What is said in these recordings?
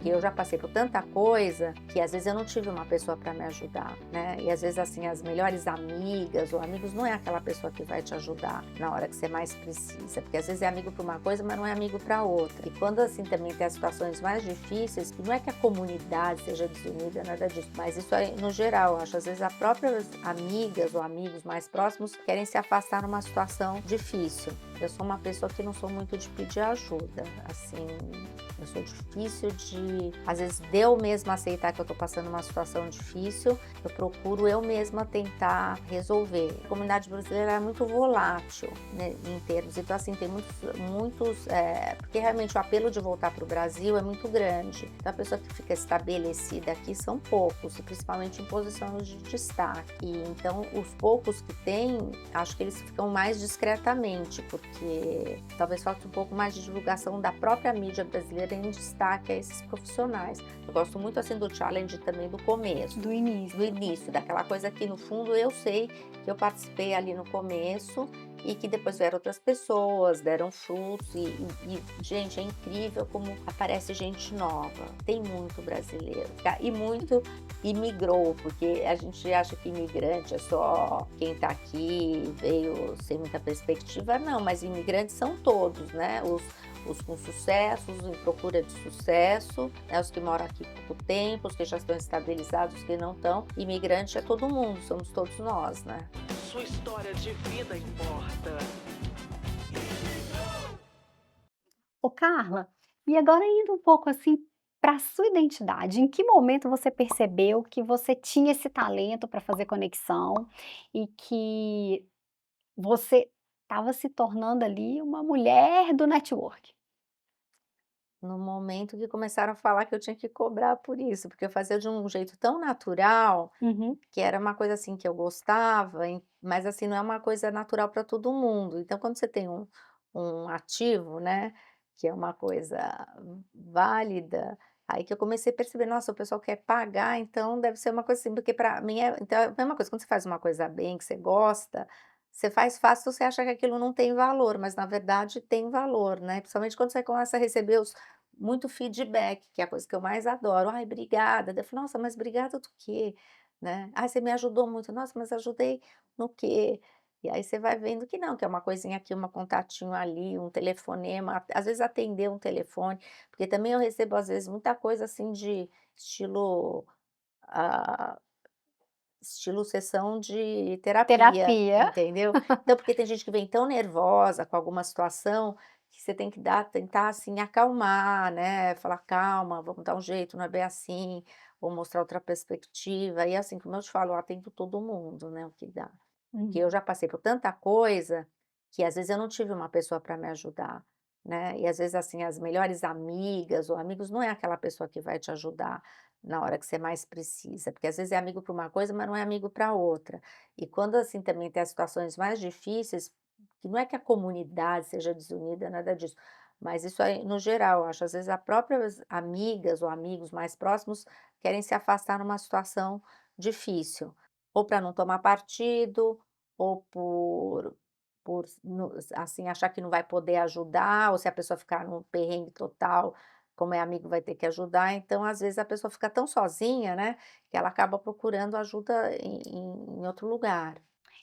porque eu já passei por tanta coisa que às vezes eu não tive uma pessoa para me ajudar, né? E às vezes assim, as melhores amigas ou amigos não é aquela pessoa que vai te ajudar na hora que você mais precisa, porque às vezes é amigo para uma coisa, mas não é amigo para outra. E quando assim também tem as situações mais difíceis, que não é que a comunidade seja desunida, nada disso, mas isso é no geral, eu acho, às vezes as próprias amigas ou amigos mais próximos querem se afastar numa situação difícil. Eu sou uma pessoa que não sou muito de pedir ajuda, assim, eu sou difícil de, às vezes, de eu mesma aceitar que eu tô passando uma situação difícil, eu procuro eu mesma tentar resolver. A comunidade brasileira é muito volátil, né, em termos, então assim, tem porque realmente o apelo de voltar para o Brasil é muito grande. Então a pessoa que fica estabelecida aqui são poucos, e principalmente em posições de destaque. E então os poucos que tem, acho que eles ficam mais discretamente, porque talvez falte um pouco mais de divulgação da própria mídia brasileira em destaque a esses profissionais. Eu gosto muito assim do challenge também do começo, Do início. do início, daquela coisa que no fundo eu sei que eu participei ali no começo e que depois vieram outras pessoas, deram frutos gente, é incrível como aparece gente nova. Tem muito brasileiro, tá? E muito imigrou, porque a gente acha que imigrante é só quem tá aqui, veio sem muita perspectiva, não, mas imigrantes são todos, né? Os com sucesso, os em procura de sucesso, né? Os que moram aqui há pouco tempo, os que já estão estabilizados, os que não estão. Imigrante é todo mundo, somos todos nós, né? Sua história de vida importa. Ô Carla, e agora indo um pouco assim para a sua identidade, em que momento você percebeu que você tinha esse talento para fazer conexão e que você estava se tornando ali uma mulher do network? No momento que começaram a falar que eu tinha que cobrar por isso, porque eu fazia de um jeito tão natural, Uhum. que era uma coisa assim que eu gostava, mas assim, não é uma coisa natural para todo mundo. Então, quando você tem um ativo, né, que é uma coisa válida, aí que eu comecei a perceber, nossa, o pessoal quer pagar, então deve ser uma coisa assim, porque para mim então é a mesma coisa, quando você faz uma coisa bem, que você gosta, você faz fácil, você acha que aquilo não tem valor, mas na verdade tem valor, né? Principalmente quando você começa a receber muito feedback, que é a coisa que eu mais adoro. Ai, obrigada. Daí eu falo, nossa, mas obrigada do quê? Né? "Ai, você me ajudou muito". "Nossa, mas ajudei no quê?". E aí você vai vendo que não, que é uma coisinha aqui, uma contatinho ali, um telefonema, às vezes atender um telefone, porque também eu recebo às vezes muita coisa assim de estilo, ah, estilo sessão de terapia, Terapia. entendeu. Então, porque tem gente que vem tão nervosa com alguma situação, que você tem que tentar, assim, acalmar, né, falar: "Calma, vamos dar um jeito, não é bem assim, vou mostrar outra perspectiva", e assim, como eu te falo, eu atendo todo mundo, né, o que dá. Porque eu Uhum. já passei por tanta coisa, que às vezes eu não tive uma pessoa para me ajudar, né, e às vezes, assim, as melhores amigas ou amigos não é aquela pessoa que vai te ajudar na hora que você mais precisa, porque às vezes é amigo para uma coisa, mas não é amigo para outra. E quando, assim, também tem as situações mais difíceis, que não é que a comunidade seja desunida, nada disso, mas isso aí no geral, eu acho, às vezes as próprias amigas ou amigos mais próximos querem se afastar numa situação difícil, ou para não tomar partido, ou assim, achar que não vai poder ajudar, ou se a pessoa ficar num perrengue total, como é amigo, vai ter que ajudar, então às vezes a pessoa fica tão sozinha, né, que ela acaba procurando ajuda em outro lugar.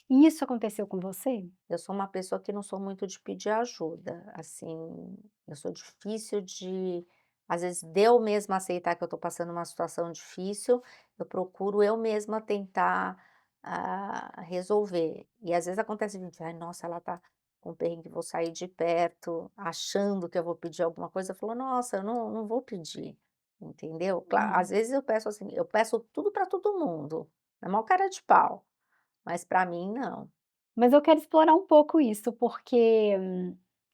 E isso aconteceu com você? Eu sou uma pessoa que não sou muito de pedir ajuda, assim, eu sou difícil de, às vezes, de eu mesma aceitar que eu estou passando uma situação difícil, eu procuro eu mesma tentar, resolver. E às vezes acontece de: "Ai, nossa, ela tá com perrengue, vou sair de perto", achando que eu vou pedir alguma coisa, eu falo: "Nossa, eu não vou pedir", entendeu? Às Uhum. vezes eu peço assim, eu peço tudo para todo mundo, na maior cara de pau, mas para mim não. Mas eu quero explorar um pouco isso, porque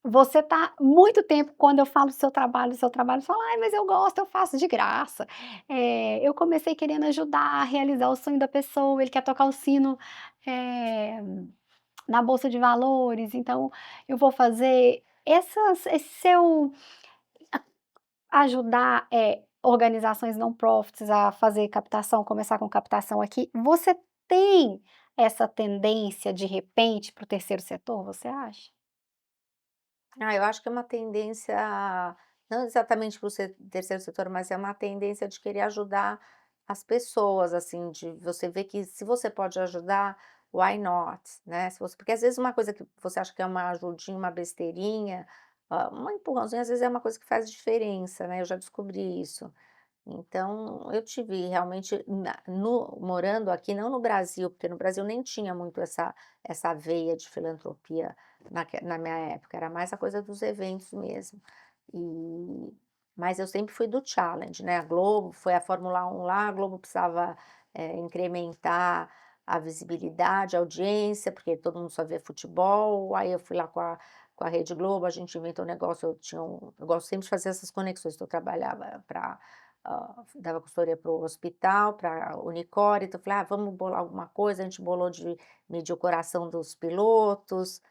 você tá muito tempo quando eu falo do seu trabalho, você fala: "Ai, mas eu gosto, eu faço de graça". Eu comecei querendo ajudar a realizar o sonho da pessoa, ele quer tocar o sino, eh, na bolsa de valores, então eu vou fazer esse seu ajudar, organizações não profits a fazer captação, começar com captação aqui. Você tem essa tendência, de repente, para o terceiro setor, você acha? Eu acho que é uma tendência Não exatamente para o terceiro setor, mas é uma tendência de querer ajudar as pessoas, assim, de você ver que se você pode ajudar, why not, né, se você porque às vezes uma coisa que você acha que é uma ajudinha, uma besteirinha, um empurrãozinho, às vezes é uma coisa que faz diferença, né, eu já descobri isso. Então, eu tive realmente morando aqui, não no Brasil, porque no Brasil nem tinha muito essa veia de filantropia na minha época, era mais a coisa dos eventos mesmo. E mas eu sempre fui do challenge, né, a Globo foi a Fórmula 1 lá, a Globo precisava, incrementar a visibilidade, a audiência, porque todo mundo só via futebol, aí eu fui lá com a Rede Globo, a gente inventou um negócio, eu gosto sempre de fazer essas conexões, então eu trabalhava para dava consultoria para o hospital, pra Unicor, então eu falei: "Ah, vamos bolar alguma coisa", a gente bolou de medir o coração dos pilotos,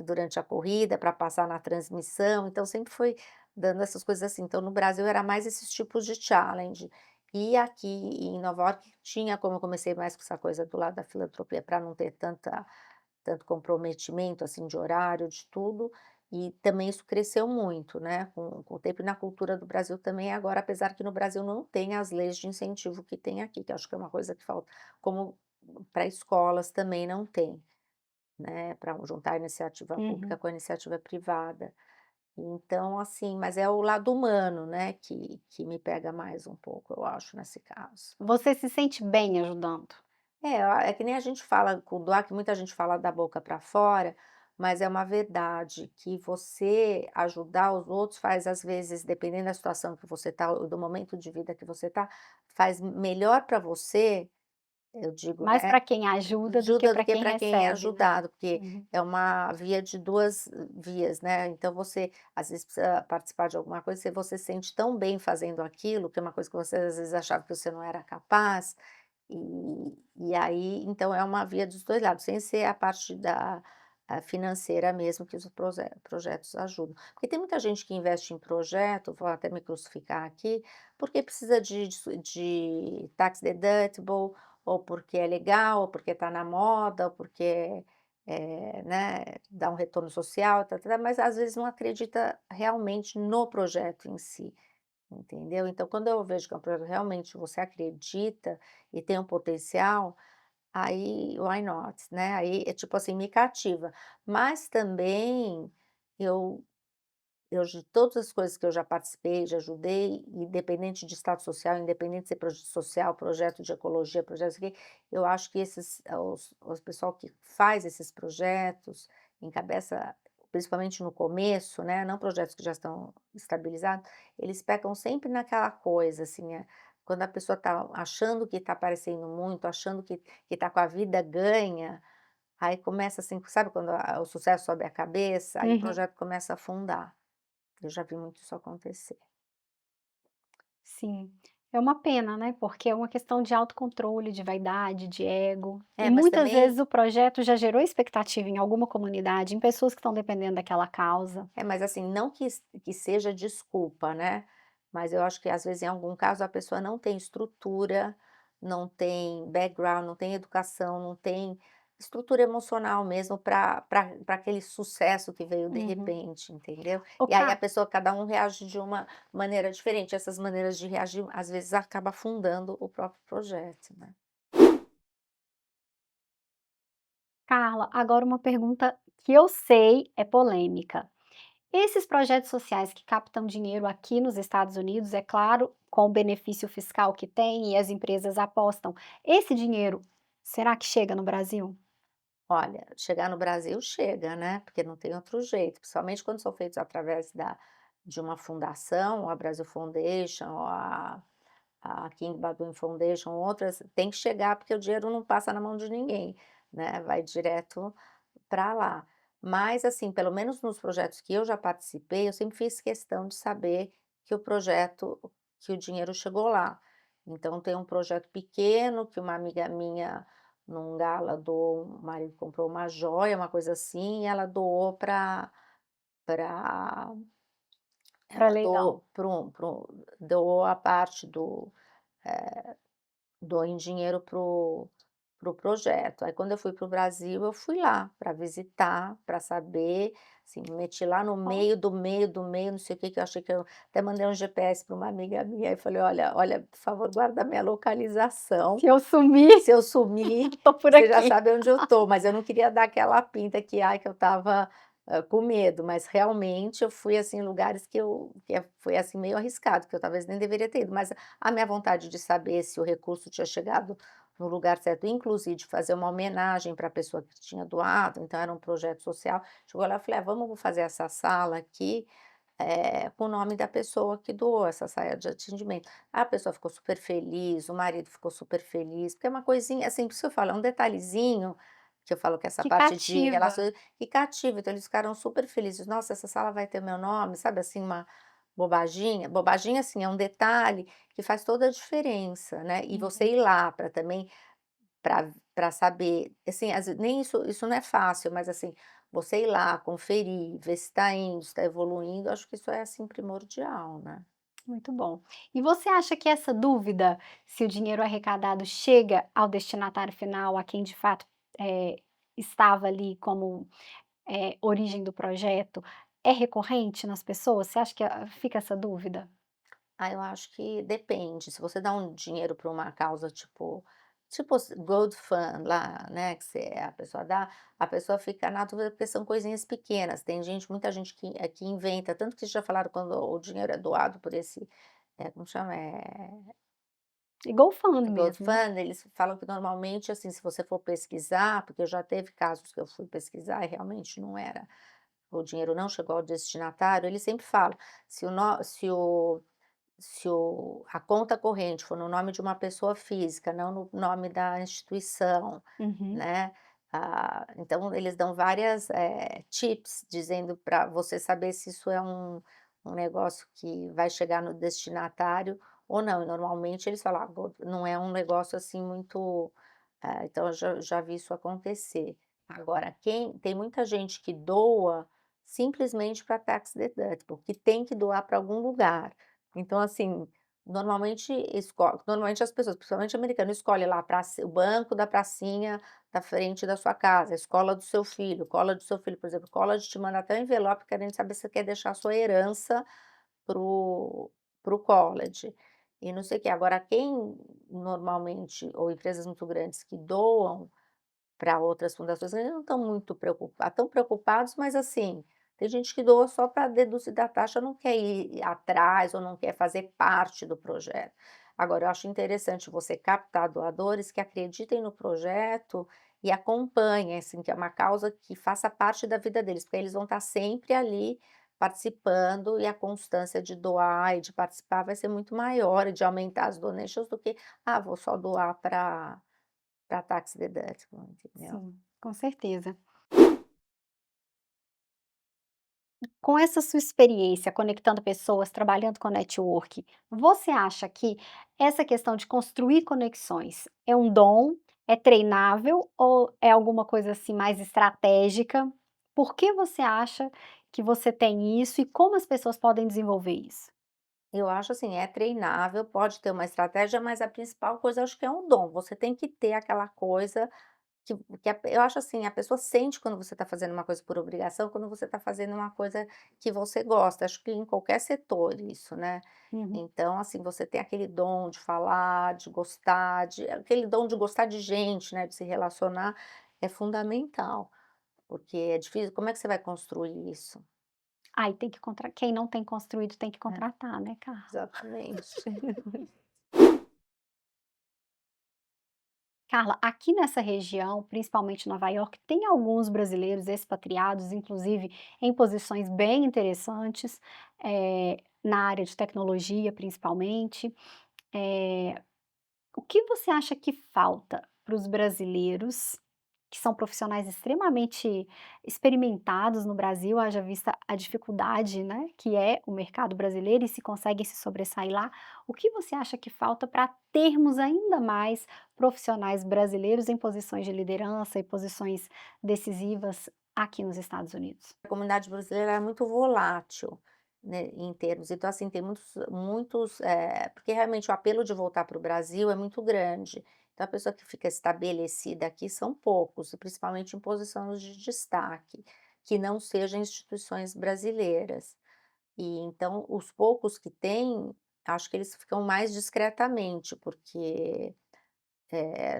durante a corrida, para passar na transmissão, então sempre foi dando essas coisas assim. Então no Brasil era mais esses tipos de challenge. E aqui em Nova York tinha, como eu comecei mais com essa coisa do lado da filantropia, para não ter tanto comprometimento, assim, de horário, de tudo, e também isso cresceu muito, né, com o tempo e na cultura do Brasil também agora, apesar que no Brasil não tem as leis de incentivo que tem aqui, que acho que é uma coisa que falta, como para escolas também não tem, né, para juntar a iniciativa pública Uhum. com a iniciativa privada. Então, assim, mas é o lado humano, né, que me pega mais um pouco, eu acho, nesse caso. Você se sente bem ajudando? É que nem a gente fala com doar, que muita gente fala da boca para fora, mas é uma verdade que você ajudar os outros faz, às vezes, dependendo da situação que você está, do momento de vida que você está, faz melhor para você, eu digo, Mais né, para quem ajuda do que ajuda do para que quem para quem é recebe, né? ajudado, porque Uhum. é uma via de 2 vias, né, então você, às vezes, precisa participar de alguma coisa, e você se sente tão bem fazendo aquilo, que é uma coisa que você, às vezes, achava que você não era capaz, e aí, então é uma via dos 2 lados, sem ser a parte financeira mesmo que os projetos ajudam. Porque tem muita gente que investe em projeto, vou até me crucificar aqui, porque precisa de tax deductible, ou porque é legal, ou porque está na moda, ou porque, né, dá um retorno social, tá-tá-tá, mas às vezes não acredita realmente no projeto em si. Entendeu? Então, quando eu vejo que é um projeto realmente você acredita e tem um potencial, aí why not, né? Aí é tipo assim, me cativa. Mas também eu, eu de todas as coisas que eu já participei, já ajudei, independente de status social, independente de ser projeto social, projeto de ecologia, projeto aqui, eu acho que os pessoal que faz esses projetos, encabeça, principalmente no começo, né, não projetos que já estão estabilizados, eles pecam sempre naquela coisa, assim, quando a pessoa está achando que está aparecendo muito, achando que está com a vida ganha, aí começa assim, sabe quando o sucesso sobe a cabeça, aí o Uhum. projeto começa a afundar. Eu já vi muito isso acontecer. Sim. É uma pena, né, porque é uma questão de autocontrole, de vaidade, de ego, e É, mas muitas vezes também o projeto já gerou expectativa em alguma comunidade, em pessoas que estão dependendo daquela causa. mas assim, não que seja desculpa, né, mas eu acho que às vezes em algum caso a pessoa não tem estrutura, não tem background, não tem educação, não tem estrutura emocional mesmo para aquele sucesso que veio de Uhum. repente, entendeu. Ô E aí a Cá, pessoa, cada um reage de uma maneira diferente, essas maneiras de reagir às vezes acaba afundando o próprio projeto, né. Carla, agora uma pergunta que eu sei é polêmica. Esses projetos sociais que captam dinheiro aqui nos Estados Unidos, é claro, com o benefício fiscal que tem e as empresas apostam, esse dinheiro, será que chega no Brasil? Olha, chegar no Brasil chega, né, porque não tem outro jeito, principalmente quando são feitos através de uma fundação, a Brasil Foundation, ou a King Baduin Foundation, outras, tem que chegar, porque o dinheiro não passa na mão de ninguém, né, vai direto para lá. Mas, assim, pelo menos nos projetos que eu já participei, eu sempre fiz questão de saber que o dinheiro chegou lá. Então, tem um projeto pequeno que uma amiga minha, num gala, doou, o marido comprou uma joia, uma coisa assim, e ela doou para Para ela leilão. doou doou a parte do, doou em dinheiro para o projeto. Aí quando eu fui para o Brasil, eu fui lá para visitar, para saber, assim, me meti lá no Ó, meio do meio do meio, não sei o que que eu achei que eu até mandei um GPS para uma amiga minha e falei: "Olha, por favor, guarda a minha localização, se eu sumir, se eu sumir, tô por você já aqui. sabe onde eu tô", mas eu não queria dar aquela pinta que, ai, que eu estava, com medo, mas realmente eu fui, assim, em lugares foi, assim, meio arriscado, que eu talvez nem deveria ter ido, mas a minha vontade de saber se o recurso tinha chegado no lugar certo, inclusive de fazer uma homenagem para a pessoa que tinha doado, então era um projeto social. Chegou lá, eu falei: "Ah, vamos fazer essa sala aqui, com o nome da pessoa que doou essa saia de atendimento". A pessoa ficou super feliz, o marido ficou super feliz, porque é uma coisinha assim, por isso que eu falo, é um detalhezinho, que eu falo que essa Que parte de cativa. relações que cativa, então eles ficaram super felizes: "Nossa, essa sala vai ter meu nome", sabe, assim, uma bobaginha assim, é um detalhe que faz toda a diferença, né, e você Uhum. ir lá para também para saber, assim, às ve nem isso não é fácil, mas assim, você ir lá, conferir, ver se está indo, se está evoluindo, acho que isso é, assim, primordial, né. Muito bom. E você acha que essa dúvida, se o dinheiro arrecadado chega ao destinatário final, a quem de fato, eh, estava ali como, origem do projeto, é recorrente nas pessoas? Você acha que, fica essa dúvida? Ah, eu acho que depende, se você dá um dinheiro para uma causa tipo Gold Fund lá, né, que você a pessoa dá, a pessoa fica na dúvida porque são coisinhas pequenas, tem muita gente que inventa, tanto que já falaram quando o dinheiro é doado por esse, como chama? Igual falando Gold mesmo, né? Fund, eles falam que normalmente, assim, se você for pesquisar, porque já teve casos que eu fui pesquisar e realmente não era, o dinheiro não chegou ao destinatário, eles sempre falam, se o no se a conta corrente for no nome de uma pessoa física, não no nome da instituição, Uhum. né, então eles dão várias, tips dizendo para você saber se isso é um negócio que vai chegar no destinatário ou não, e normalmente eles falam: "Ah, não é um negócio, assim, muito", então eu já vi isso acontecer. Agora quem tem muita gente que doa simplesmente para tax deductible, que tem que doar para algum lugar. Então, assim, normalmente as pessoas, principalmente americano, escolhe lá o banco da pracinha da frente da sua casa, a escola do seu filho, cola do seu filho, por exemplo, cola de te manda até um envelope querendo saber se você quer deixar a sua herança pro college, e não sei o quê. Agora quem normalmente ou empresas muito grandes que doam para outras fundações, eles não estão muito preocupados, estão preocupados, mas assim, tem gente que doa só para deduzir da taxa, não quer ir atrás ou não quer fazer parte do projeto. Agora eu acho interessante você captar doadores que acreditem no projeto e acompanhem, assim, que é uma causa que faça parte da vida deles, porque eles vão estar sempre ali participando e a constância de doar e de participar vai ser muito maior e de aumentar as donations do que: "Ah, vou só doar para tax deductible", entendeu. Sim, com certeza. Com essa sua experiência conectando pessoas, trabalhando com network, você acha que essa questão de construir conexões é um dom, é treinável ou é alguma coisa assim mais estratégica? Por que você acha que você tem isso e como as pessoas podem desenvolver isso? Eu acho assim, é treinável, pode ter uma estratégia, mas a principal coisa eu acho que é um dom, você tem que ter aquela coisa eu acho assim, a pessoa sente quando você está fazendo uma coisa por obrigação, quando você está fazendo uma coisa que você gosta, acho que em qualquer setor isso, né. Uhum. Então, assim, você tem aquele dom de falar, de gostar, aquele dom de gostar de gente, né, de se relacionar, é fundamental, porque é difícil, como é que você vai construir isso? Aí tem que quem não tem construído tem que É, contratar, né, Carla? exatamente. Carla, aqui nessa região, principalmente Nova York, tem alguns brasileiros expatriados, inclusive em posições bem interessantes, na área de tecnologia, principalmente. Eh, o que você acha que falta para os brasileiros, que são profissionais extremamente experimentados no Brasil, haja vista a dificuldade, né, que é o mercado brasileiro e se conseguem se sobressair lá, o que você acha que falta para termos ainda mais profissionais brasileiros em posições de liderança e posições decisivas aqui nos Estados Unidos? A comunidade brasileira é muito volátil, né, em termos, então assim, tem porque realmente o apelo de voltar para o Brasil é muito grande, Então a pessoa que fica estabelecida aqui são poucos, e principalmente em posições de destaque, que não sejam instituições brasileiras. E então os poucos que têm, acho que eles ficam mais discretamente, porque,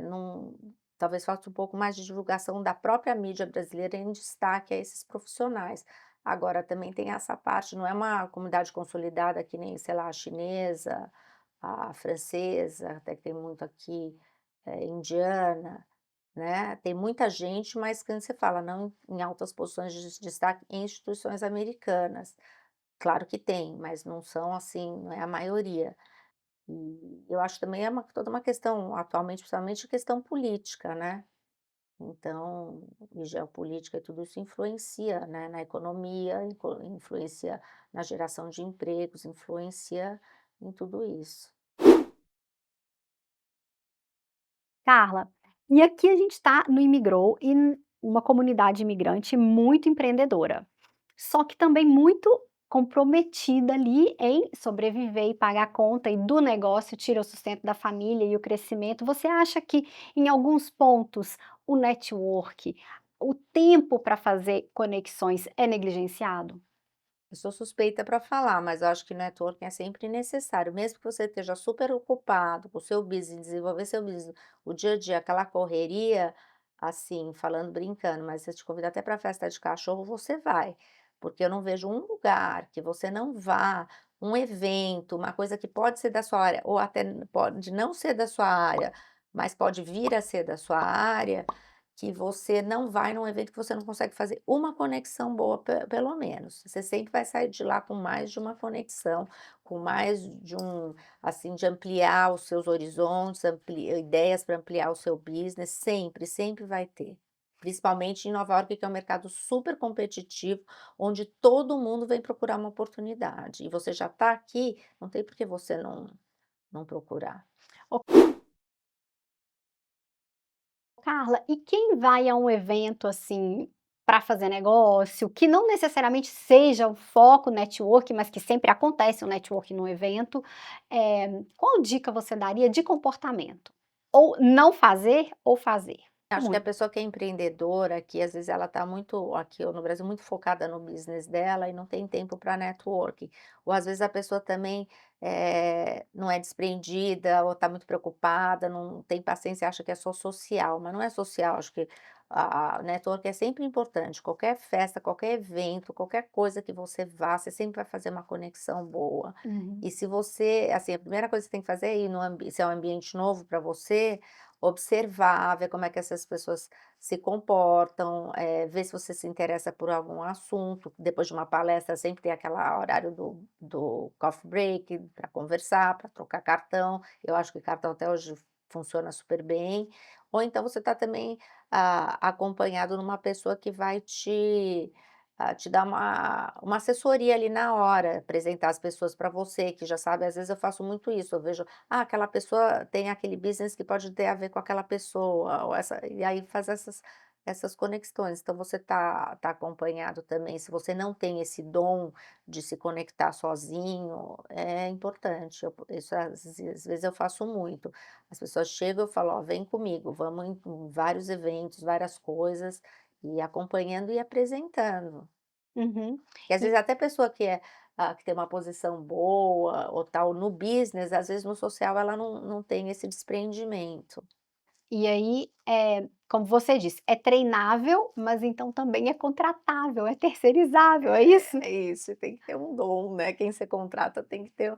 não talvez falte um pouco mais de divulgação da própria mídia brasileira em destaque a esses profissionais. Agora também tem essa parte, não é uma comunidade consolidada que nem, sei lá, a chinesa, a francesa, até que tem muito aqui, indiana, né, tem muita gente, mas quando você fala, não em altas posições de destaque em instituições americanas. Claro que tem, mas não são assim, não é a maioria. E eu acho também é toda uma questão, atualmente, principalmente questão política, né. Então, e geopolítica e tudo isso influencia, né, na economia, influencia na geração de empregos, influencia em tudo isso. Carla, e aqui a gente está no Imigrou e uma comunidade imigrante muito empreendedora, só que também muito comprometida ali em sobreviver e pagar a conta e do negócio tira o sustento da família e o crescimento. Você acha que em alguns pontos o network, o tempo para fazer conexões é negligenciado? Eu sou suspeita para falar, mas eu acho que networking é sempre necessário, mesmo que você esteja super ocupado com o seu business, desenvolver seu business, o dia a dia, aquela correria, assim, falando brincando, mas se eu te convidar até para festa de cachorro, você vai, porque eu não vejo um lugar que você não vá, um evento, uma coisa que pode ser da sua área, ou até pode não ser da sua área, mas pode vir a ser da sua área, que você não vai num evento que você não consegue fazer uma conexão boa, pelo menos. Você sempre vai sair de lá com mais de uma conexão, com mais de assim, de ampliar os seus horizontes, ideias para ampliar o seu business, sempre, sempre vai ter. Principalmente em Nova York, que é um mercado super competitivo, onde todo mundo vem procurar uma oportunidade. E você já está aqui, não tem por que você não procurar. Carla, e quem vai a um evento, assim, para fazer negócio, que não necessariamente seja o foco network, mas que sempre acontece um network no evento, qual dica você daria de comportamento? Ou não fazer ou fazer? Acho que a Muito. pessoa que é empreendedora, que às vezes ela está muito, aqui no Brasil, muito focada no business dela e não tem tempo para networking. Ou às vezes a pessoa também não é desprendida ou está muito preocupada, não tem paciência, acha que é só social, mas não é social. Acho que a network é sempre importante. Qualquer festa, qualquer evento, qualquer coisa que você vá, você sempre vai fazer uma conexão boa. Uhum, E se você, assim, a primeira coisa que você tem que fazer é ir no se é um ambiente novo para você, observar, ver como é que essas pessoas se comportam, ver se você se interessa por algum assunto. Depois de uma palestra sempre tem aquela horário do coffee break para conversar, para trocar cartão. Eu acho que cartão até hoje funciona super bem. Ou então você está também, acompanhado numa pessoa que vai te dar uma assessoria ali na hora, apresentar as pessoas para você, que já sabe, às vezes eu faço muito isso, eu vejo, aquela pessoa tem aquele business que pode ter a ver com aquela pessoa, ou e aí faz essas conexões. Então você tá acompanhado também, se você não tem esse dom de se conectar sozinho, é importante. Isso às vezes eu faço muito. As pessoas chegam, eu falo: "Ó, vem comigo, vamos em vários eventos, várias coisas", e acompanhando e apresentando. uhum. Que às vezes até pessoa que tem uma posição boa ou tal no business, às vezes no social ela não tem esse desprendimento. E aí, como você disse, é treinável, mas então também é contratável, é terceirizável, é isso? É isso, tem que ter um dom, né, quem você contrata tem que ter,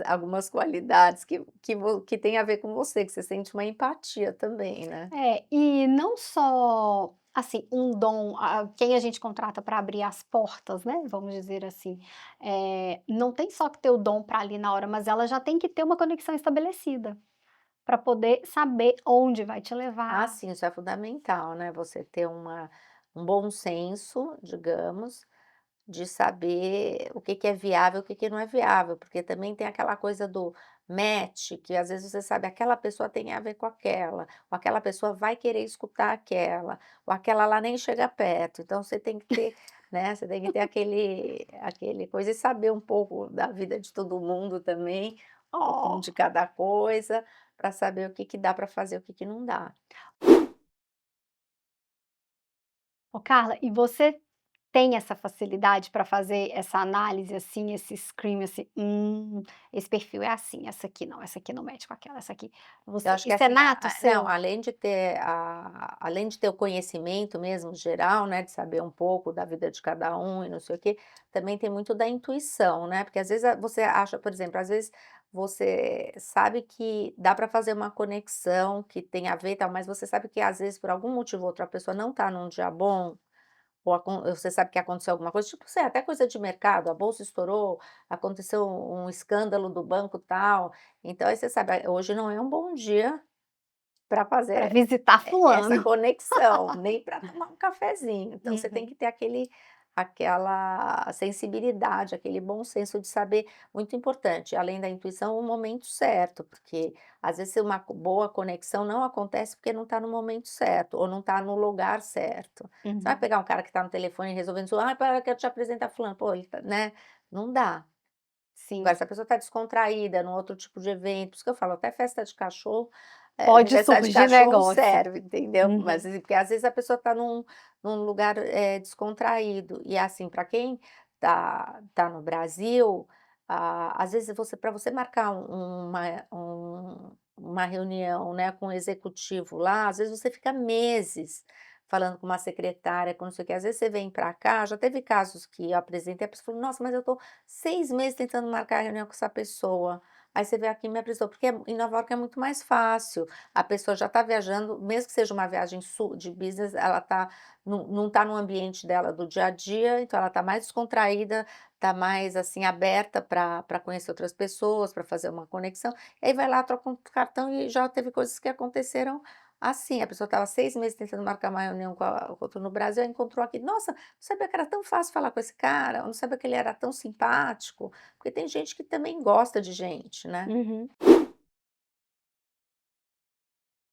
algumas qualidades que tem a ver com você, que você sente uma empatia também, né. É, e não só, assim, um dom, quem a gente contrata para abrir as portas, né, vamos dizer assim, não tem só que ter o dom para ali na hora, mas ela já tem que ter uma conexão estabelecida, para poder saber onde vai te Ah, levar. sim, isso é fundamental, né, você ter um bom senso, digamos, de saber o que que é viável, o que que não é viável, porque também tem aquela coisa do match, que às vezes você sabe aquela pessoa tem a ver com aquela, ou aquela pessoa vai querer escutar aquela, ou aquela lá nem chega perto. Então você tem que ter, né, você tem que ter aquele coisa e saber um pouco da vida de todo mundo também, um pouquinho Oh, de cada coisa, para saber o que que dá para fazer, o que que não dá. Ô Carla, e você tem essa facilidade para fazer essa análise, assim, esse screen, assim, esse perfil é assim, essa aqui não mete com aquela, essa aqui", Eu você acho que isso é assim, nato não, seu? além de ter o conhecimento mesmo geral, né, de saber um pouco da vida de cada um e não sei o quê, também tem muito da intuição, né, porque às vezes você acha, por exemplo, às vezes você sabe que dá para fazer uma conexão que tem a ver e tal, mas você sabe que às vezes por algum motivo ou outro a pessoa não está num dia bom, ou você sabe que aconteceu alguma coisa, tipo, sei, até coisa de mercado, a bolsa estourou, aconteceu um escândalo do banco tal, então aí você sabe, hoje não é um bom dia para Para fazer visitar essa fulano. conexão, nem para tomar um cafezinho. Então você tem Uhum, que ter aquela sensibilidade, aquele bom senso de saber, muito importante, além da intuição, o momento certo, porque às vezes uma boa conexão não acontece porque não está no momento certo, ou não está no lugar certo. Você vai uhum, pegar um cara que está no telefone resolvendo isso: "Ai, para, quero te apresentar fulano", pô, ele tá, né, não dá. Agora, sim, se a pessoa está descontraída num outro tipo de evento, por isso que eu falo, até festa de cachorro, pode festa de surgir cachorro negócio. serve, entendeu? Mas Uhum, assim, porque às vezes a pessoa está num lugar, descontraído, e assim, para quem tá no Brasil, às vezes você, para você marcar uma reunião, né, com o executivo lá, às vezes você fica meses falando com uma secretária, com não sei o quê, às vezes você vem para cá, já teve casos que eu apresentei, a pessoa falou: "Nossa, mas eu tô 6 meses tentando marcar reunião com essa pessoa". Aí você veio aqui e me apresentou, porque em Nova York é muito mais fácil, a pessoa já está viajando, mesmo que seja uma viagem de business, ela não está no ambiente dela do dia a dia, então ela está mais descontraída, está mais, assim, aberta para conhecer outras pessoas, para fazer uma conexão, e aí vai lá, troca um cartão e já teve coisas que aconteceram assim, a pessoa estava 6 meses tentando marcar uma reunião com outro no Brasil, aí encontrou aqui: "Nossa, não sabia que era tão fácil falar com esse cara, eu não sabia que ele era tão simpático", porque tem gente que também gosta de gente, né. uhum.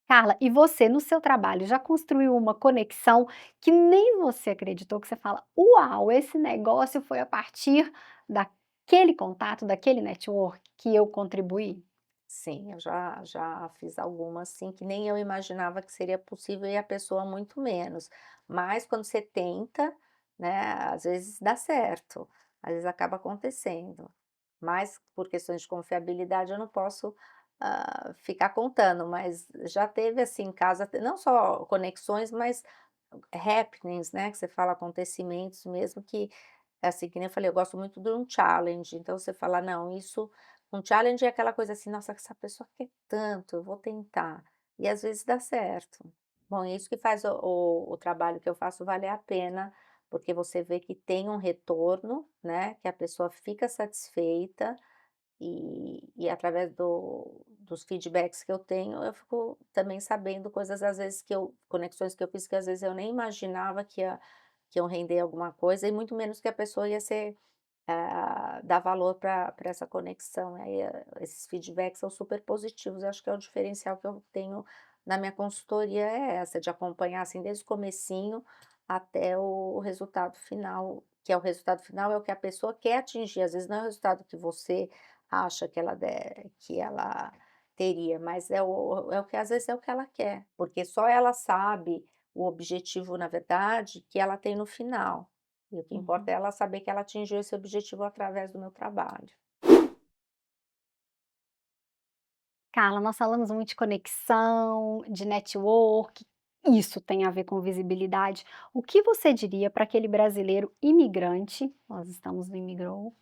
Carla, e você no seu trabalho já construiu uma conexão que nem você acreditou, que você fala: "Uau, esse negócio foi a partir daquele contato, daquele network que eu contribuí"? Sim, eu já fiz algumas, sim, que nem eu imaginava que seria possível e a pessoa muito menos. Mas quando você tenta, né, às vezes dá certo, às vezes acaba acontecendo. Mas por questões de confiabilidade eu não posso, ficar contando, mas já teve assim em casa, não só conexões, mas happenings, né, que você fala, acontecimentos mesmo que, assim, que nem eu falei, eu gosto muito de um challenge, então você fala: "Não, isso", um challenge é aquela coisa assim: "Nossa, essa pessoa quer tanto, eu vou tentar", e às vezes dá certo. Bom, é isso que faz o trabalho que eu faço valer a pena, porque você vê que tem um retorno, né, que a pessoa fica satisfeita, e através dos feedbacks que eu tenho, eu fico também sabendo coisas, às vezes, conexões que eu fiz, que às vezes eu nem imaginava que iam render alguma coisa, e muito menos que a pessoa ia dar valor para essa conexão. Aí, esses feedbacks são super positivos, eu acho que é o diferencial que eu tenho na minha consultoria, é essa, de acompanhar, assim, desde o comecinho até o resultado final, que é o resultado final, é o que a pessoa quer atingir, às vezes não é o resultado que você acha que ela teria, mas é o que às vezes é o que ela quer, porque só ela sabe o objetivo, na verdade, que ela tem no final. E o que importa Uhum. é ela saber que ela atingiu esse objetivo através do meu trabalho. Carla, nós falamos muito de conexão, de network, isso tem a ver com visibilidade. O que você diria para aquele brasileiro imigrante, nós estamos no imigrou,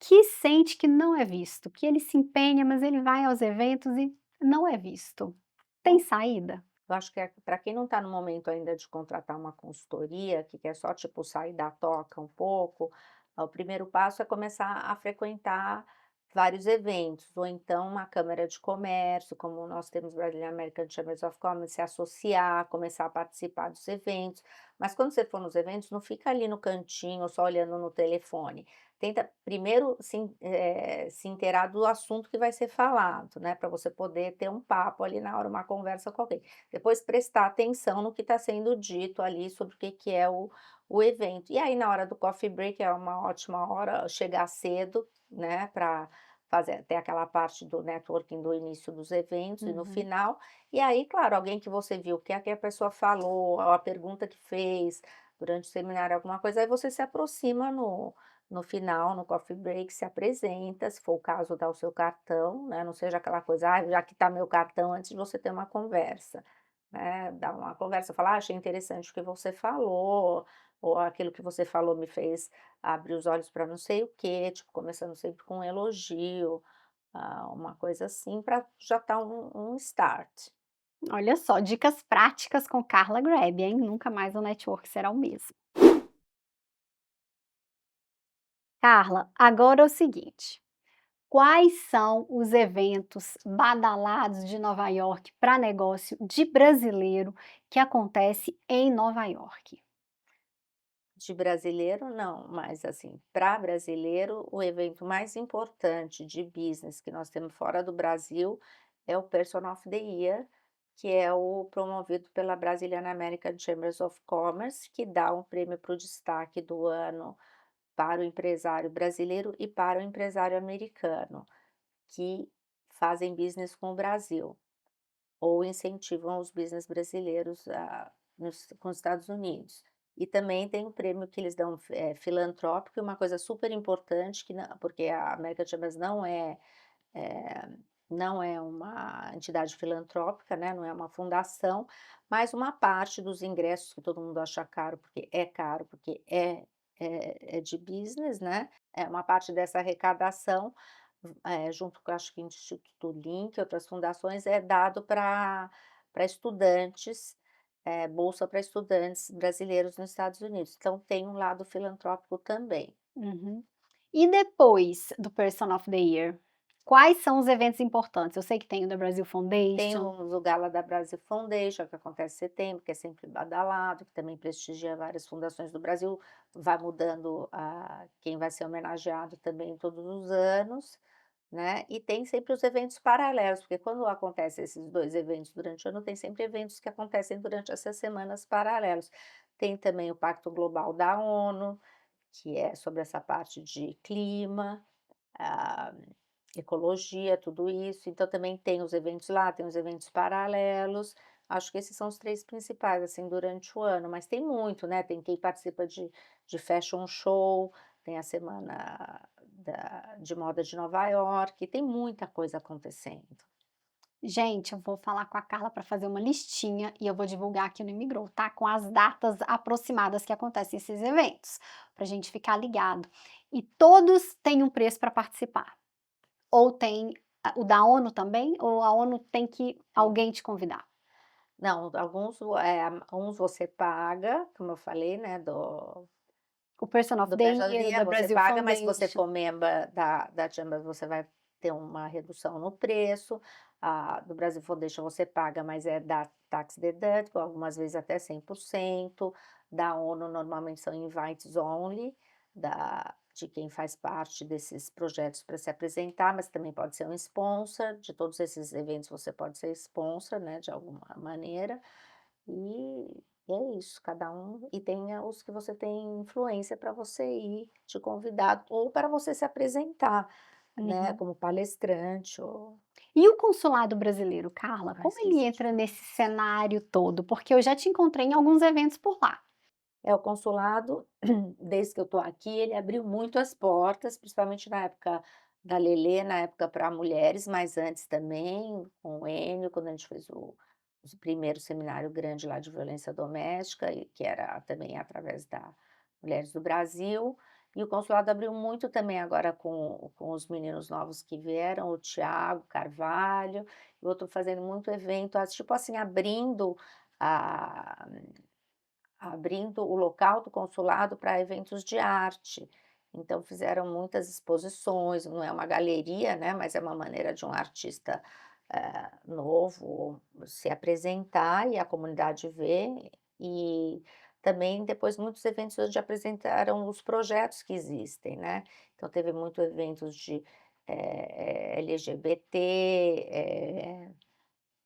que sente que não é visto, que ele se empenha, mas ele vai aos eventos e não é visto? Tem Bom, saída? eu acho que para quem não está no momento ainda de contratar uma consultoria, que quer só, tipo, sair da toca um pouco, o primeiro passo é começar a frequentar vários eventos, ou então uma câmara de comércio, como nós temos Brazilian American Chambers of Commerce, se associar, começar a participar dos eventos. Mas quando você for nos eventos, não fica ali no cantinho, só olhando no telefone. Tenta primeiro se inteirar do assunto que vai ser falado, né, para você poder ter um papo ali na hora, uma conversa com alguém. Depois prestar atenção no que está sendo dito ali sobre o que que é o evento. E aí na hora do coffee break é uma ótima hora chegar cedo, né, tem aquela parte do networking do início dos eventos e no Uhum. final, e aí, claro, alguém que você viu, o que é que a pessoa falou, a pergunta que fez durante o seminário, alguma coisa, aí você se aproxima no final, no coffee break, se apresenta, se for o caso, dá o seu cartão, né, não seja aquela coisa: "Ah, já que está meu cartão", antes de você ter uma conversa, né, dá uma conversa, fala: "Ah, achei interessante o que você falou", ou "Aquilo que você falou me fez abrir os olhos para não sei o quê", tipo, começando sempre com um elogio, uma coisa assim, para já estar um start. Olha só, dicas práticas com Carla Grebe, hein, nunca mais o network será o mesmo. Carla, agora é o seguinte, quais são os eventos badalados de Nova York para negócio de brasileiro que acontece em Nova York? De brasileiro não, mas assim, para brasileiro, o evento mais importante de business que nós temos fora do Brasil é o Person of the Year, que é o promovido pela Brazilian American Chambers of Commerce, que dá um prêmio para o destaque do ano para o empresário brasileiro e para o empresário americano, que fazem business com o Brasil, ou incentivam os business brasileiros com os Estados Unidos. E também tem um prêmio que eles dão filantrópico, e uma coisa super importante, que porque a American Chambers eh, não é uma entidade filantrópica, né, não é uma fundação, mas uma parte dos ingressos que todo mundo acha caro, porque é de business, né, é uma parte dessa arrecadação, junto com acho que o Instituto Link, outras fundações, é dado para estudantes, bolsa para estudantes brasileiros nos Estados Unidos, então tem um lado filantrópico também. Uhum. E depois do Person of the Year, quais são os eventos importantes? Eu sei que tem o da Brasil Tem Foundation. o Gala da Brasil Foundation, que acontece em setembro, que é sempre badalado, que também prestigia várias fundações do Brasil, vai mudando quem vai ser homenageado também todos os anos, né, e tem sempre os eventos paralelos, porque quando acontecem esses 2 eventos durante o ano, tem sempre eventos que acontecem durante essas semanas paralelos. Tem também o Pacto Global da ONU, que é sobre essa parte de clima, ah, ecologia, tudo isso, então também tem os eventos lá, tem os eventos paralelos, acho que esses são os 3 principais, assim, durante o ano, mas tem muito, né, tem quem participa de fashion show, tem a semana de moda de Nova York, tem muita coisa acontecendo. Gente, eu vou falar com a Carla para fazer uma listinha e eu vou divulgar aqui no Imigrou, tá? Com as datas aproximadas que acontecem esses eventos, para a gente ficar ligado. E todos têm um preço para participar. Ou tem o da ONU também? Ou a ONU tem que alguém te convidar? Não, uns você paga, como eu falei, né, O Person of do the Person of the Year, Year da você Brasil paga, mas se você Foundation. for member da Chambers, você vai ter uma redução no preço. A do Brasil Foundation você paga, mas é da tax deductible, algumas vezes até 100%. Da ONU normalmente são invites only, de quem faz parte desses projetos para se apresentar, mas também pode ser um sponsor, de todos esses eventos você pode ser sponsor, né, de alguma maneira. E é isso, cada um e tem os que você tem influência para você ir de convidado ou para você se apresentar, né, Uhum. como palestrante ou E o consulado brasileiro, Carla, ai como ele esqueci de entra falar. nesse cenário todo? Porque eu já te encontrei em alguns eventos por lá. É, o consulado, desde que eu estou aqui, ele abriu muito as portas, principalmente na época da Lelê, na época para mulheres, mas antes também, com o Enio, quando a gente fez o primeiro seminário grande lá de violência doméstica, e que era também através da Mulheres do Brasil. E o consulado abriu muito também agora com os meninos novos que vieram, o Tiago Carvalho, eu estou fazendo muito evento, tipo assim, a abrindo o local do consulado para eventos de arte. Então fizeram muitas exposições, não é uma galeria, né, mas é uma maneira de um artista, novo se apresentar e a comunidade ver. E também depois muitos eventos onde apresentaram os projetos que existem, né. Então teve muito eventos de, LGBT,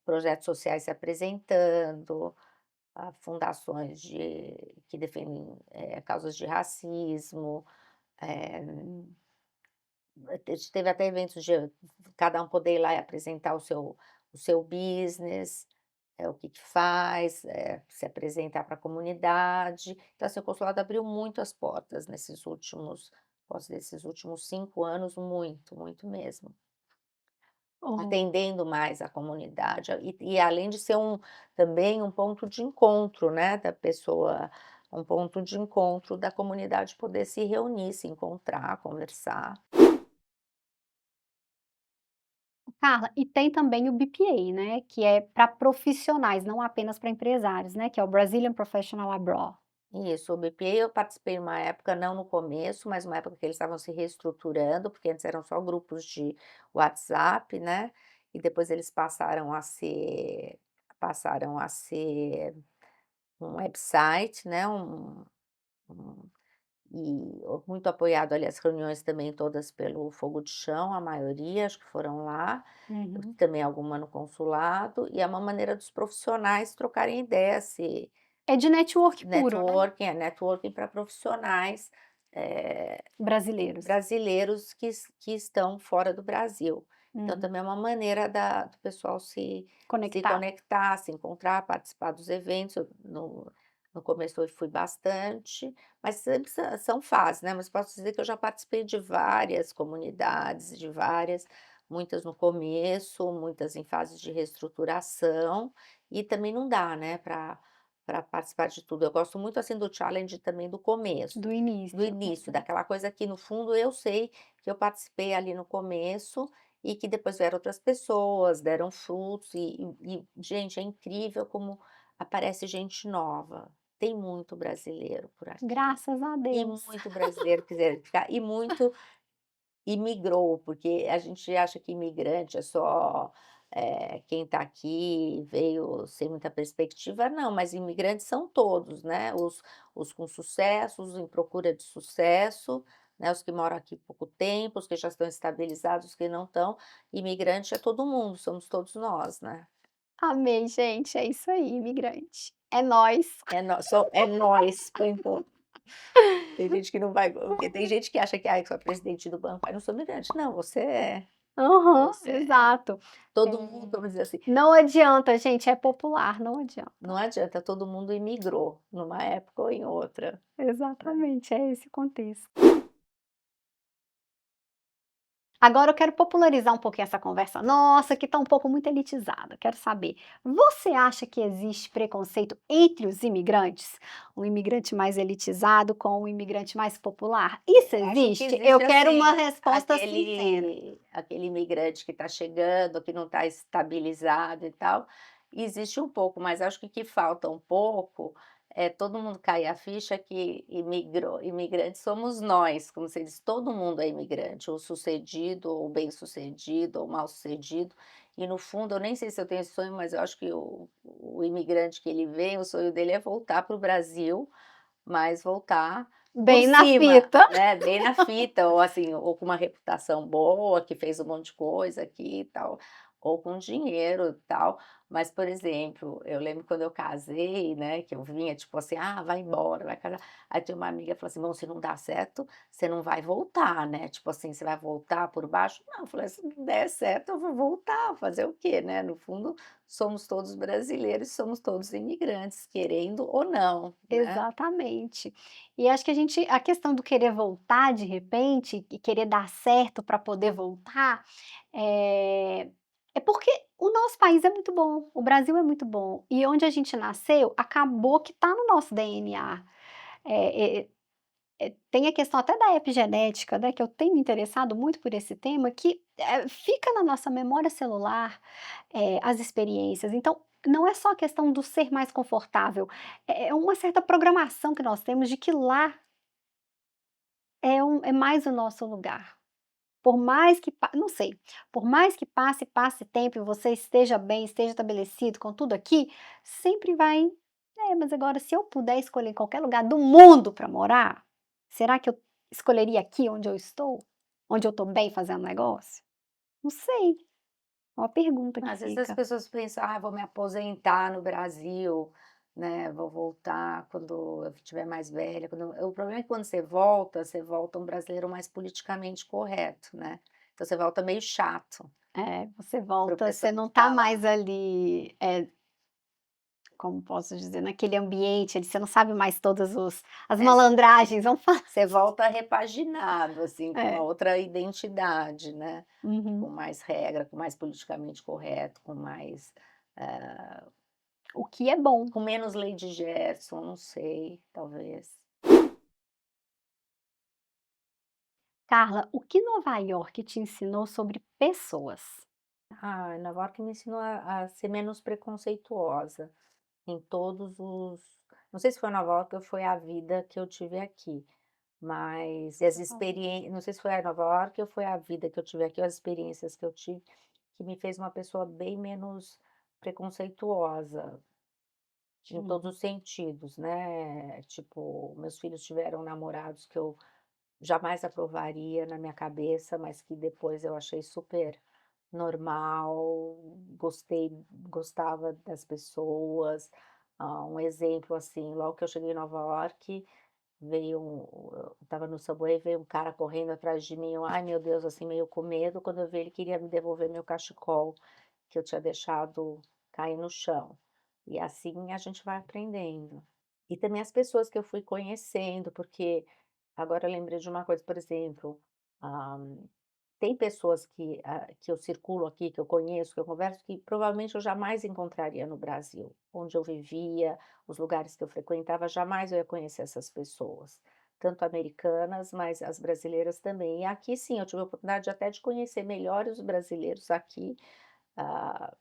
projetos sociais se apresentando, a fundações que defendem, causas de racismo, eh, teve até eventos de cada um poder ir lá e apresentar o seu business, o que que faz, se apresentar para a comunidade. Então, assim, o consulado abriu muito as portas posso dizer, esses últimos 5 anos, muito, muito mesmo. Oh, Atendendo mais a comunidade, e além de ser também um ponto de encontro, né, da pessoa, um ponto de encontro da comunidade poder se reunir, se encontrar, conversar. Carla, e tem também o BPA, né, que é para profissionais, não apenas para empresários, né, que é o Brazilian Professional Abroad. Isso, o BPA eu participei uma época, não no começo, mas uma época que eles estavam se reestruturando, porque antes eram só grupos de WhatsApp, né, e depois eles passaram a ser um website, né, um muito apoiado ali as reuniões também todas pelo Fogo de Chão, a maioria, acho que foram lá, Uhum. também alguma no consulado, e é uma maneira dos profissionais trocarem ideias, se É de network puro, né, networking para profissionais, eh, brasileiros. brasileiros que estão fora do Brasil. Então Uhum. também é uma maneira do pessoal se Conectar. conectar, se encontrar, participar dos eventos. No começo eu fui bastante, mas sempre são fases, né, mas posso dizer que eu já participei de várias comunidades, muitas no começo, muitas em fases de reestruturação, e também não dá, né, para participar de tudo. Eu gosto muito, assim, do challenge também do começo, Do do início. início, Uhum. daquela coisa que no fundo eu sei que eu participei ali no começo e que depois vieram outras pessoas, deram frutos gente, é incrível como aparece gente nova. Tem muito brasileiro por aqui. Graças a E Deus. muito brasileiro quiser ficar, e muito imigrou, porque a gente acha que imigrante é só, quem está aqui veio sem muita perspectiva, não, mas imigrantes são todos, né, os com sucesso, os em procura de sucesso, né, os que moram aqui pouco tempo, os que já estão estabilizados, os que não estão. Imigrante é todo mundo, somos todos nós, né. Amei, gente, é isso aí, imigrante. É nós. É nós, põe ponto. Tem gente que não vai, porque tem gente que acha que: "Ai, eu sou a presidente do banco, ai, não sou imigrante". Não, você é, Aham, você é. exato. Todo mundo, Eh, vamos dizer assim, não adianta, gente, é popular, não adianta. não adianta, todo mundo imigrou numa época ou em outra, né. Exatamente, é esse o contexto. Agora eu quero popularizar um pouquinho essa conversa nossa, que está um pouco muito elitizada. Quero saber, você acha que existe preconceito entre os imigrantes? Um imigrante mais elitizado com um imigrante mais popular? Isso Eu acho que existe? Eu existe, quero uma assim, resposta sincera. aquele imigrante que está chegando, que não está estabilizado e tal, existe um pouco, mas acho que o que falta um pouco é todo mundo cair a ficha que imigrantes somos nós, como se diz, todo mundo é imigrante, ou sucedido, ou bem-sucedido, ou mal-sucedido, e no fundo eu nem sei se eu tenho esse sonho, mas eu acho que o imigrante que ele vem, o sonho dele é voltar para o Brasil, mas voltar por Bem na cima, fita. né, bem na fita, ou assim, ou com uma reputação boa, que fez um monte de coisa aqui e tal, ou com dinheiro e tal. Mas, por exemplo, eu lembro quando eu casei, né, que eu vinha tipo assim: "Ah, vai embora, vai casar". Aí tinha uma amiga que falou assim: "Bom, se não dá certo, você não vai voltar, né, tipo assim, você vai voltar por baixo?". Não, eu falei: "Se não der certo, eu vou voltar, fazer o quê, né, no fundo somos todos brasileiros, somos todos imigrantes, querendo ou não, né". Exatamente. E acho que a questão do querer voltar de repente e querer dar certo para poder voltar, eh, é porque o nosso país é muito bom, o Brasil é muito bom, e onde a gente nasceu, acabou que está no nosso DNA. Eh tem a questão até da epigenética, né, que eu tenho me interessado muito por esse tema, que, fica na nossa memória celular, as experiências. Então, não é só a questão do ser mais confortável, é uma certa programação que nós temos de que lá é mais o nosso lugar. Por mais que pa não sei, por mais que passe tempo e você esteja bem, esteja estabelecido com tudo aqui, sempre vai: "É, mas agora se eu puder escolher qualquer lugar do mundo para morar, será que eu escolheria aqui onde eu estou? Onde eu estou bem fazendo negócio?". Não sei, é uma pergunta que Às vezes as fica. pessoas pensam: "Ah, vou me aposentar no Brasil", né, vou voltar quando eu estiver mais velha, o problema é que quando você volta um brasileiro mais politicamente correto, né, então você volta meio chato É, você para o volta, pessoal você não que tá tá lá. mais ali, como posso dizer, naquele ambiente ali, você não sabe mais todas os as É, malandragens, vamos falar. você volta repaginado, assim, com uma É, outra identidade, né, com uhum. mais regra, com mais politicamente correto, com mais, eh, O que é bom. com menos Lady Gerson, não sei, talvez. Carla, o que Nova York te ensinou sobre pessoas? Ah, Nova York me ensinou a ser menos preconceituosa em todos os, não sei se foi Nova York ou foi a vida que eu tive aqui, mas as experiências, não sei se foi a Nova York ou foi a vida que eu tive aqui, ou as experiências que eu tive, que me fez uma pessoa bem menos preconceituosa, em todos Uhum. os sentidos, né, tipo, meus filhos tiveram namorados que eu jamais aprovaria na minha cabeça, mas que depois eu achei super normal, gostava das pessoas. Um exemplo, assim, logo que eu cheguei em Nova York, eu estava no subway, veio um cara correndo atrás de mim, eu: "Ai, meu Deus", assim, meio com medo, quando eu vi ele queria me devolver meu cachecol, que eu tinha deixado cair no chão. E assim a gente vai aprendendo. E também as pessoas que eu fui conhecendo, porque agora eu lembrei de uma coisa, por exemplo, ah, tem pessoas que eu circulo aqui, que eu conheço, que eu converso, que provavelmente eu jamais encontraria no Brasil. Onde eu vivia, os lugares que eu frequentava, jamais eu ia conhecer essas pessoas. Tanto americanas, mas as brasileiras também. E aqui sim, eu tive a oportunidade até de conhecer melhor os brasileiros aqui, ah,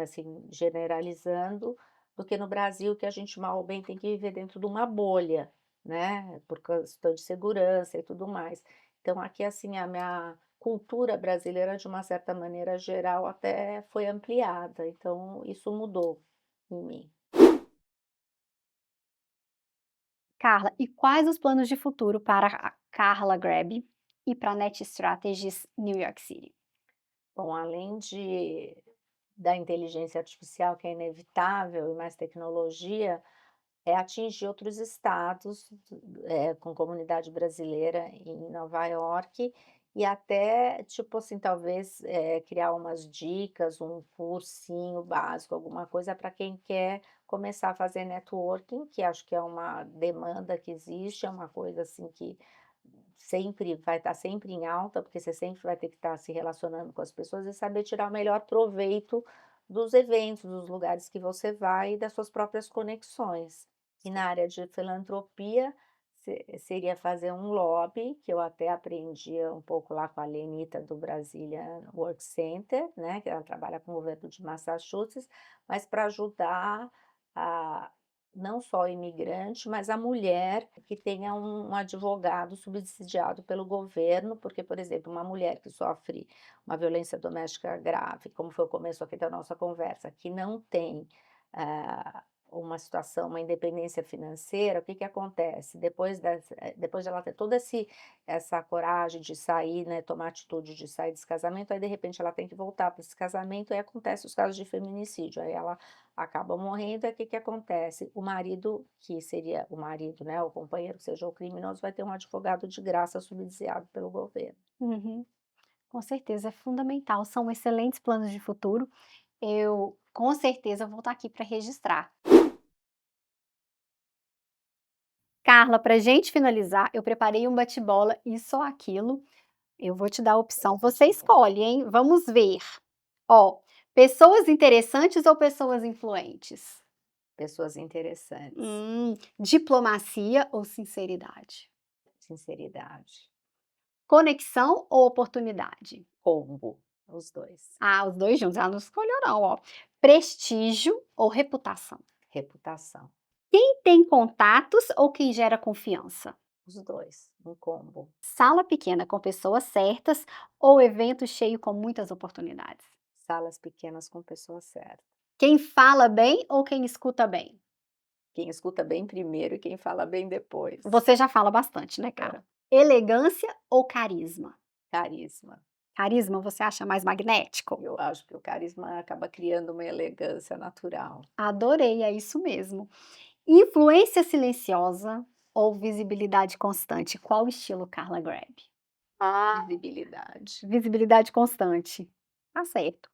assim, generalizando, do que no Brasil, que a gente mal ou bem tem que viver dentro de uma bolha, né, por questão de segurança e tudo mais. Então aqui, assim, a minha cultura brasileira, de uma certa maneira geral, até foi ampliada, então isso mudou em mim. Carla, e quais os planos de futuro para a Carla Grebe e para a Net Strategies New York City? Bom, além da inteligência artificial, que é inevitável, e mais tecnologia, é atingir outros estados, com comunidade brasileira em Nova York, e até, tipo assim, talvez, criar umas dicas, um cursinho básico, alguma coisa para quem quer começar a fazer networking, que acho que é uma demanda que existe, é uma coisa assim que sempre vai estar sempre em alta, porque você sempre vai ter que estar se relacionando com as pessoas e saber tirar o melhor proveito dos eventos, dos lugares que você vai e das suas próprias conexões. E na área de filantropia, seria fazer um lobby, que eu até aprendi um pouco lá com a Lenita do Brazilian Work Center, né, que ela trabalha com o governo de Massachusetts, mas para ajudar a não só o imigrante, mas a mulher que tenha um advogado subsidiado pelo governo, porque, por exemplo, uma mulher que sofre uma violência doméstica grave, como foi o começo aqui da nossa conversa, que não tem, uma situação, uma independência financeira, o que que acontece? Depois de ela ter toda essa coragem de sair, né, tomar atitude de sair desse casamento, aí de repente ela tem que voltar para esse casamento, aí acontece os casos de feminicídio, aí ela acaba morrendo, aí o que que acontece? O marido, que seria o marido, né, o companheiro, que seja o criminoso, vai ter um advogado de graça subsidiado pelo governo. Uhum, com certeza, é fundamental, são excelentes planos de futuro. Eu, com certeza, vou estar aqui para registrar. Carla, para gente finalizar, eu preparei um bate-bola e só aquilo. Eu vou te dar a opção, você escolhe, hein? Vamos ver. Ó, pessoas interessantes ou pessoas influentes? Pessoas interessantes, Diplomacia ou sinceridade? sinceridade, Conexão ou oportunidade? combo, os dois, Ah, os 2 juntos, ela não escolheu não, ó. Prestígio ou reputação? reputação, Quem tem contatos ou quem gera confiança? os dois, um combo. Sala pequena com pessoas certas ou evento cheio com muitas oportunidades? Salas pequenas com pessoas certas. Quem fala bem ou quem escuta bem? Quem escuta bem primeiro e quem fala bem depois. Você já fala bastante, né, É, Carla? Elegância ou carisma? carisma. Carisma você acha mais magnético? Eu acho que o carisma acaba criando uma elegância natural. Adorei, é isso mesmo. Influência silenciosa ou visibilidade constante? Qual estilo Carla Grab? Visibilidade. Visibilidade constante. Tá certo.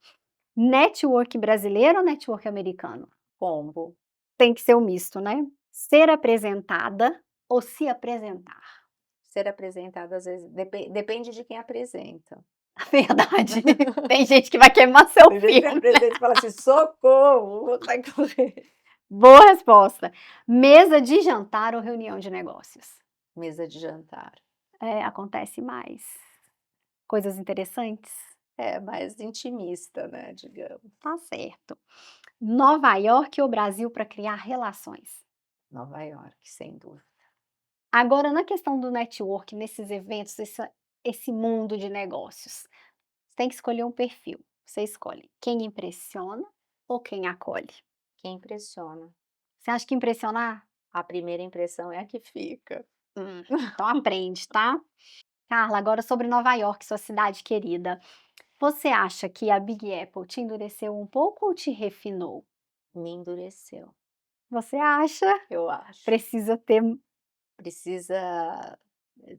Network brasileiro ou network americano? Combo. Tem que ser um misto, né? Ser apresentada ou se apresentar? Ser apresentado às vezes depende de quem apresenta. Verdade. Tem gente que vai queimar seu Tem gente que filme. apresenta e fala assim: "Socorro, vou sair correndo". Boa resposta. Mesa de jantar ou reunião de negócios? Mesa de jantar. É, acontece mais. Coisas interessantes? É, mais intimista, né, digamos. Tá certo. Nova York ou Brasil para criar relações? Nova York, sem dúvida. Agora, na questão do network, nesses eventos, esse mundo de negócios, você tem que escolher um perfil. Você escolhe quem impressiona ou quem acolhe. Que impressiona. Você acha que impressionar? A primeira impressão é a que fica. Então aprende, tá? Carla, agora sobre Nova York, sua cidade querida. Você acha que a Big Apple te endureceu um pouco ou te refinou? Me endureceu, Você acha? eu acho. Precisa ter. Precisa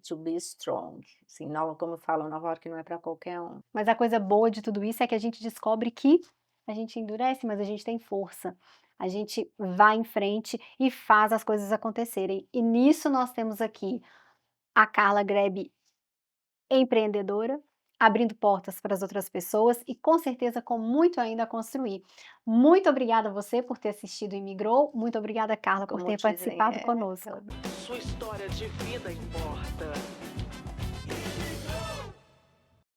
to be strong. Assim, como eu falo, Nova York não é para qualquer um. Mas a coisa boa de tudo isso é que a gente descobre que a gente endurece, mas a gente tem força. A gente vai em frente e faz as coisas acontecerem. E nisso nós temos aqui a Carla Grebe empreendedora, abrindo portas para as outras pessoas e com certeza com muito ainda a construir. Muito obrigada a você por ter assistido e migrou. Muito obrigada, Carla, por Como ter dizem, participado conosco. Sua história de vida importa.